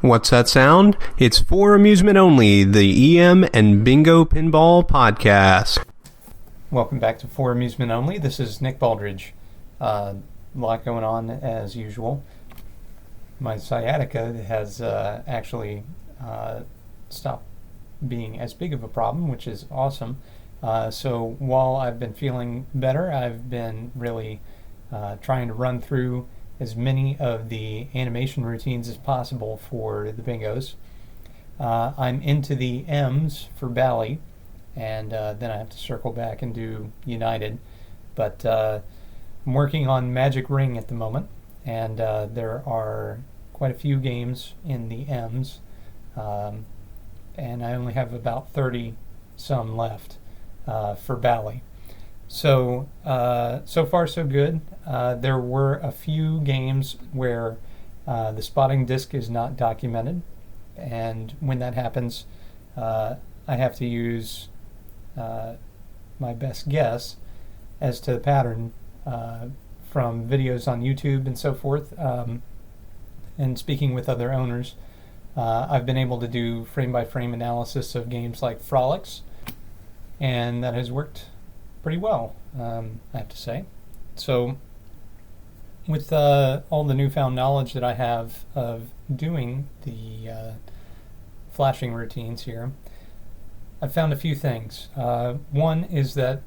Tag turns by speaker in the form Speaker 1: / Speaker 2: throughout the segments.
Speaker 1: What's that sound? It's for amusement only, the EM and Bingo Pinball Podcast.
Speaker 2: Welcome back to For Amusement Only. This is Nick Baldridge. A lot going on as usual. My sciatica has actually stopped being as big of a problem, which is awesome. So while I've been feeling better, I've been really trying to run through as many of the animation routines as possible for the bingos. I'm into the M's for Bally, and then I have to circle back and do United. But I'm working on Magic Ring at the moment, and there are quite a few games in the M's, and I only have about 30 some left for Bally. So far so good. There were a few games where the spotting disc is not documented, and when that happens, I have to use my best guess as to the pattern from videos on YouTube and so forth. And speaking with other owners, I've been able to do frame-by-frame analysis of games like Frolics, and that has worked pretty well, I have to say. So with all the newfound knowledge that I have of doing the flashing routines here, I've found a few things. One is that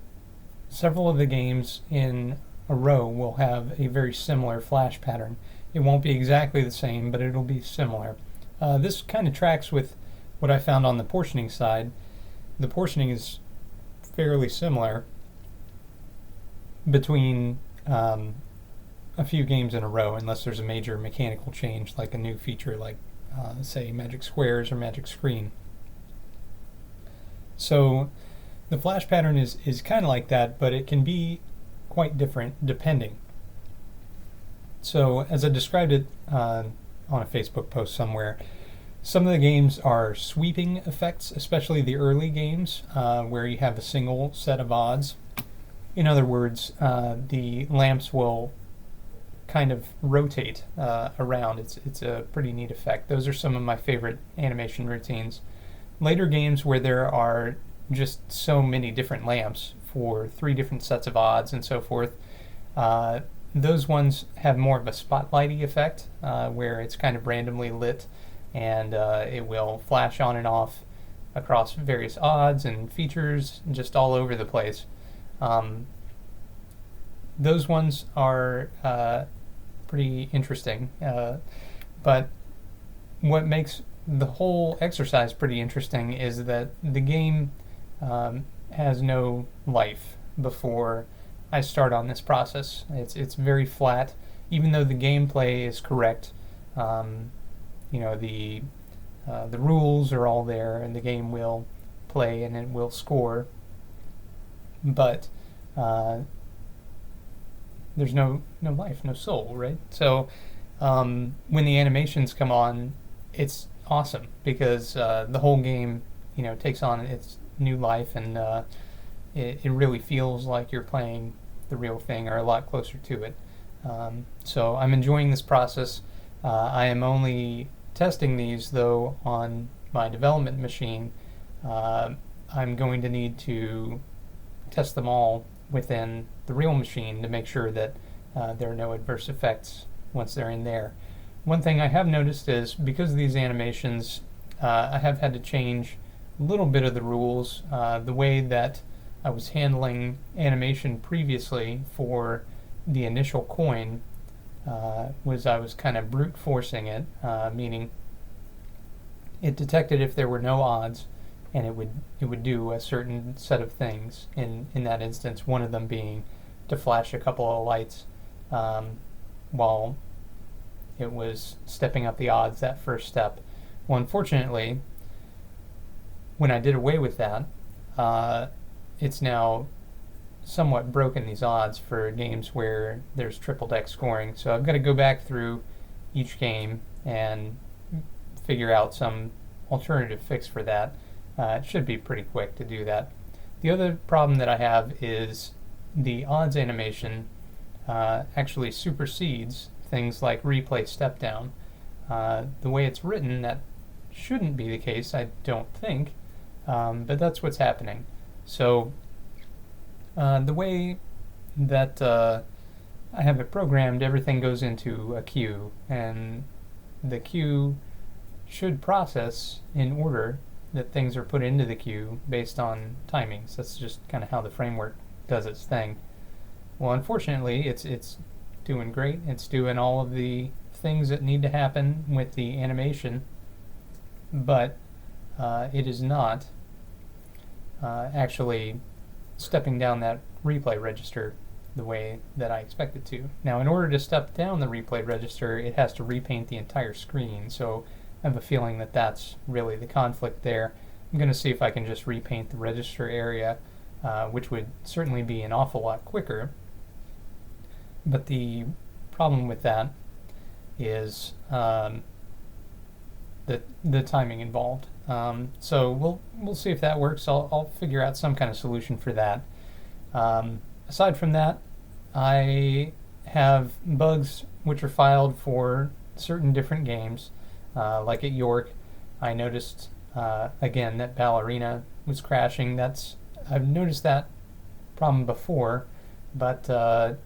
Speaker 2: several of the games in a row will have a very similar flash pattern. It won't be exactly the same, but it'll be similar. This kind of tracks with what I found on the portioning side. The portioning is fairly similar between a few games in a row, unless there's a major mechanical change, like a new feature like, say, Magic Squares or Magic Screen. So the flash pattern is kind of like that, but it can be quite different depending. So as I described it on a Facebook post somewhere, some of the games are sweeping effects, especially the early games where you have a single set of odds. In other words, the lamps will kind of rotate around. It's a pretty neat effect. Those are some of my favorite animation routines. Later games where there are just so many different lamps for 3 different sets of odds and so forth, those ones have more of a spotlighty effect where it's kind of randomly lit, and it will flash on and off across various odds and features just all over the place. Those ones are pretty interesting, but what makes the whole exercise pretty interesting is that the game has no life before I start on this process. It's very flat, even though the gameplay is correct. The rules are all there, and the game will play and it will score, but there's no life, no soul, right? So when the animations come on, it's awesome because the whole game, takes on its new life, and it really feels like you're playing the real thing, or a lot closer to it. So I'm enjoying this process. I am only testing these, though, on my development machine. I'm going to need to test them all within the real machine to make sure that there are no adverse effects once they're in there. One thing I have noticed is, because of these animations, I have had to change a little bit of the rules. The way that I was handling animation previously for the initial coin was I was kind of brute forcing it, meaning it detected if there were no odds, and it would do a certain set of things. In that instance, one of them being to flash a couple of lights while it was stepping up the odds that first step. Well, unfortunately, when I did away with that, it's now somewhat broken these odds for games where there's triple deck scoring. So I've got to go back through each game and figure out some alternative fix for that. It should be pretty quick to do that. The other problem that I have is the odds animation actually supersedes things like replay step down. The way it's written, that shouldn't be the case, I don't think, but that's what's happening. So the way that I have it programmed, everything goes into a queue, and the queue should process in order that things are put into the queue based on timings. That's just kind of how the framework does its thing. Well, unfortunately, it's doing great. It's doing all of the things that need to happen with the animation, but it is not actually stepping down that replay register the way that I expect it to. Now, in order to step down the replay register, it has to repaint the entire screen, so I have a feeling that that's really the conflict there. I'm going to see if I can just repaint the register area, which would certainly be an awful lot quicker. But the problem with that is the timing involved. So we'll see if that works. I'll figure out some kind of solution for that. Aside from that, I have bugs which are filed for certain different games. Like at York, I noticed again that Ballerina was crashing. I've noticed that problem before, but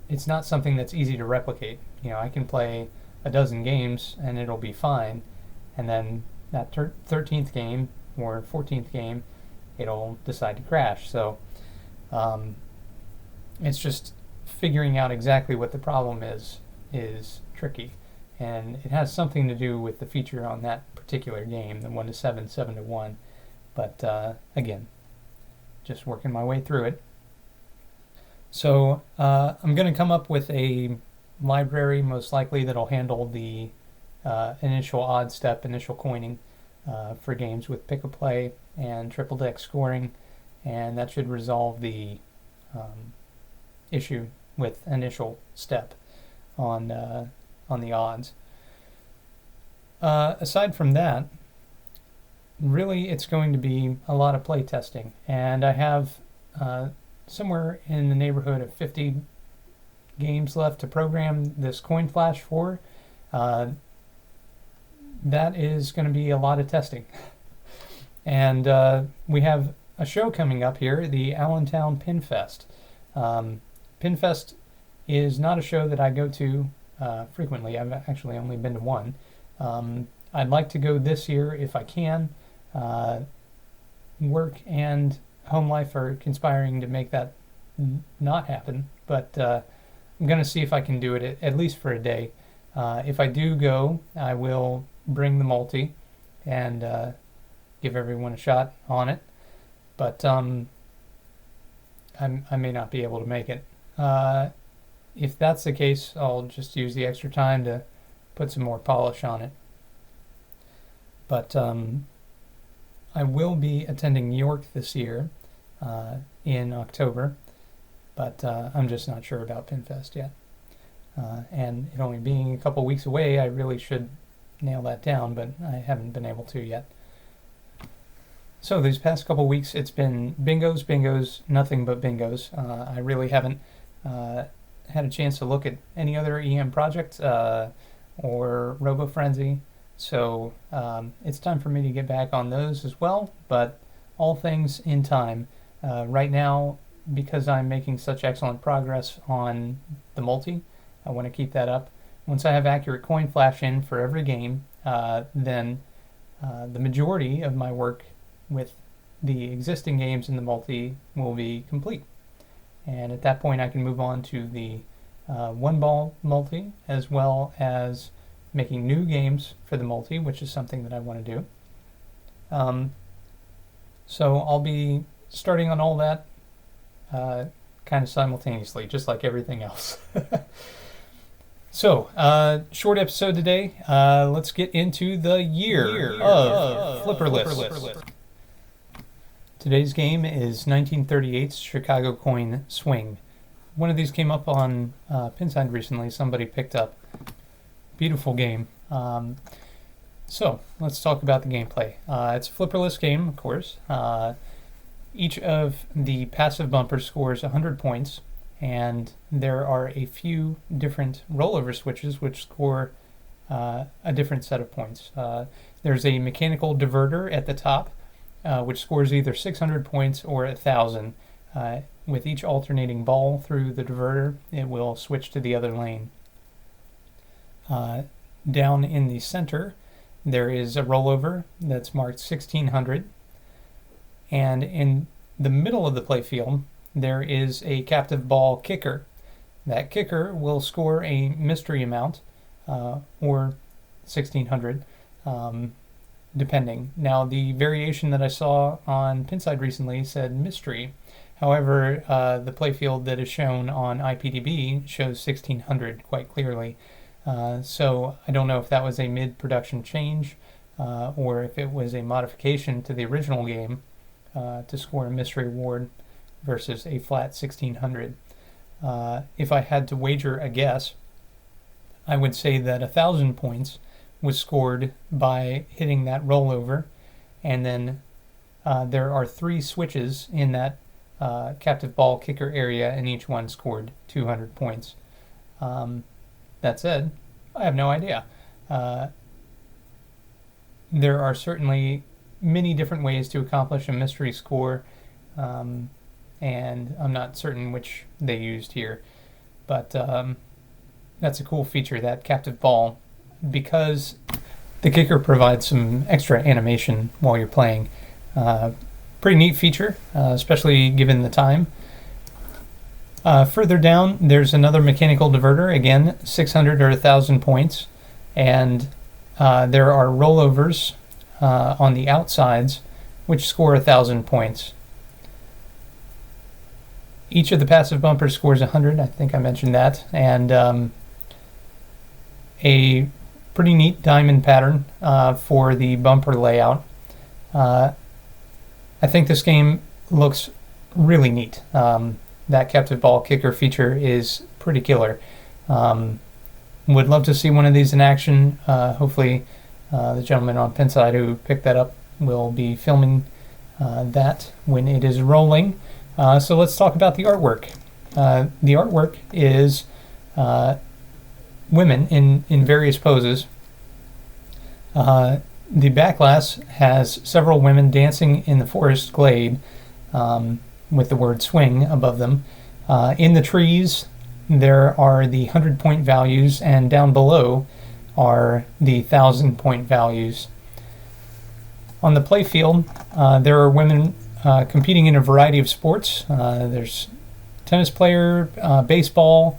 Speaker 2: it's not something that's easy to replicate. I can play a dozen games and it'll be fine, and then that 13th game or 14th game, it'll decide to crash. So it's just figuring out exactly what the problem is tricky, and it has something to do with the feature on that particular game, the 1 to 7, 7 to 1. But again, just working my way through it. So I'm going to come up with a library, most likely, that'll handle the initial odd step, initial coining for games with pick-a-play and triple deck scoring, and that should resolve the issue with initial step on the odds. Aside from that, really it's going to be a lot of play testing, and I have somewhere in the neighborhood of 50 games left to program this coin flash for. That is going to be a lot of testing. And we have a show coming up here, the Allentown Pinfest. Pinfest is not a show that I go to frequently. I've actually only been to one. I'd like to go this year if I can. Work and home life are conspiring to make that not happen, but I'm going to see if I can do it at least for a day. If I do go, I will bring the multi and give everyone a shot on it, but I may not be able to make it. If that's the case, I'll just use the extra time to put some more polish on it. But I will be attending York this year in October, but I'm just not sure about Pinfest yet. And it only being a couple weeks away, I really should nail that down, but I haven't been able to yet. So these past couple weeks, it's been bingos, nothing but bingos. I really haven't had a chance to look at any other EM project or Robo Frenzy. So it's time for me to get back on those as well, but all things in time. Right now, because I'm making such excellent progress on the multi, I want to keep that up. Once I have accurate coin flash in for every game, then the majority of my work with the existing games in the multi will be complete. And at that point, I can move on to the one-ball multi, as well as making new games for the multi, which is something that I want to do. So I'll be starting on all that kind of simultaneously, just like everything else. So, short episode today. Let's get into the year of Flipperlist. Today's game is 1938's Chicago Coin Swing. One of these came up on Pinside recently. Somebody picked up. Beautiful game. So, let's talk about the gameplay. It's a Flipperlist game, of course. Each of the passive bumpers scores 100 points, and there are a few different rollover switches which score a different set of points. There's a mechanical diverter at the top, which scores either 600 points or 1,000. With each alternating ball through the diverter, it will switch to the other lane. Down in the center, there is a rollover that's marked 1,600. And in the middle of the playfield, there is a captive ball kicker. That kicker will score a mystery amount, or 1,600, depending. Now, the variation that I saw on Pinside recently said mystery. However, the playfield that is shown on IPDB shows 1,600 quite clearly. So I don't know if that was a mid-production change or if it was a modification to the original game to score a mystery award versus a flat 1,600. If I had to wager a guess, I would say that 1,000 points was scored by hitting that rollover, and then there are 3 switches in that captive ball kicker area, and each one scored 200 points. That said, I have no idea. There are certainly many different ways to accomplish a mystery score, and I'm not certain which they used here, but that's a cool feature, that captive ball, because the kicker provides some extra animation while you're playing. Pretty neat feature, especially given the time. Further down, there's another mechanical diverter, again 600 or 1,000 points, and there are rollovers on the outsides which score 1,000 points. Each of the passive bumpers scores 100, I think I mentioned that, and a pretty neat diamond pattern for the bumper layout. I think this game looks really neat. That captive ball kicker feature is pretty killer. Would love to see one of these in action. Hopefully the gentleman on Pinside who picked that up will be filming that when it is rolling. So let's talk about the artwork. The artwork is women in various poses. The back glass has several women dancing in the forest glade with the word swing above them. In the trees, there are the 100-point values, and down below are the 1,000-point values. On the playfield, there are women competing in a variety of sports. There's a tennis player, baseball,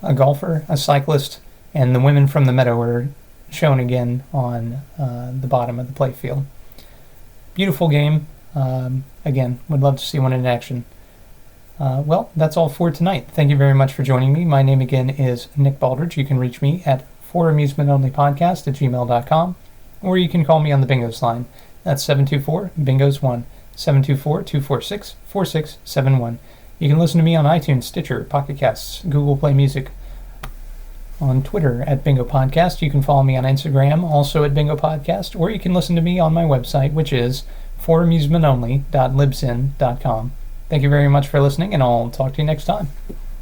Speaker 2: a golfer, a cyclist, and the women from the meadow are shown again on the bottom of the playfield. Beautiful game. Again, would love to see one in action. Well, that's all for tonight. Thank you very much for joining me. My name again is Nick Baldridge. You can reach me at foramusementonlypodcast@gmail.com, or you can call me on the Bingos line. That's 724-BINGOS1, 724-246-4671. You can listen to me on iTunes, Stitcher, Pocket Casts, Google Play Music, on Twitter at Bingo Podcast. You can follow me on Instagram, also at Bingo Podcast, or you can listen to me on my website, which is foramusementonly.libsyn.com. Thank you very much for listening, and I'll talk to you next time.